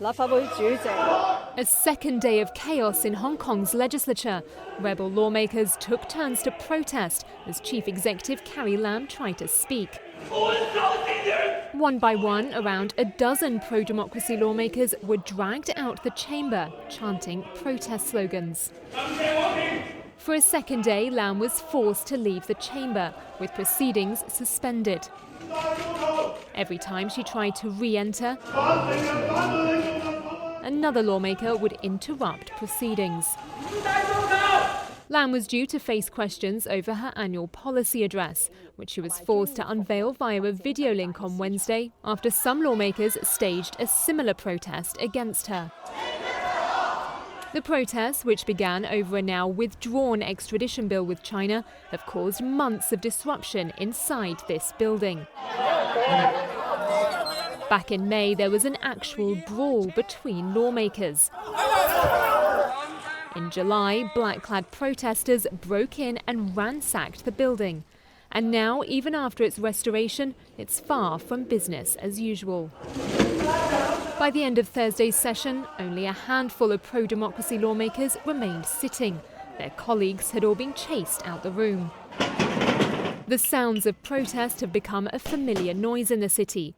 A second day of chaos in Hong Kong's legislature. Rebel lawmakers took turns to protest as Chief Executive Carrie Lam tried to speak. One by one, around a dozen pro-democracy lawmakers were dragged out the chamber, chanting protest slogans. For a second day, Lam was forced to leave the chamber, with proceedings suspended. Every time she tried to re-enter, another lawmaker would interrupt proceedings. Lam was due to face questions over her annual policy address, which she was forced to unveil via a video link on Wednesday after some lawmakers staged a similar protest against her. The protests, which began over a now withdrawn extradition bill with China, have caused months of disruption inside this building. Back in May, there was an actual brawl between lawmakers. In July, black-clad protesters broke in and ransacked the building. And now, even after its restoration, it's far from business as usual. By the end of Thursday's session, only a handful of pro-democracy lawmakers remained sitting. Their colleagues had all been chased out the room. The sounds of protest have become a familiar noise in the city.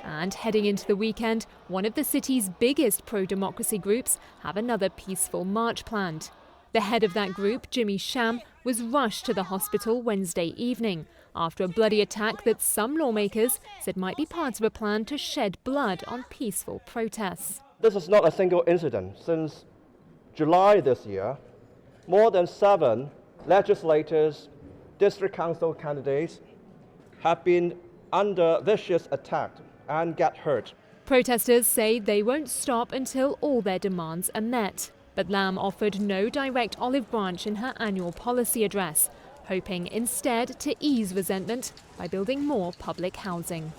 And heading into the weekend, one of the city's biggest pro-democracy groups have another peaceful march planned. The head of that group, Jimmy Sham, was rushed to the hospital Wednesday evening after a bloody attack that some lawmakers said might be part of a plan to shed blood on peaceful protests. This is not a single incident. Since July this year, more than 7 legislators, district council candidates have been under vicious attack and get hurt. Protesters say they won't stop until all their demands are met. But Lam offered no direct olive branch in her annual policy address, hoping instead to ease resentment by building more public housing.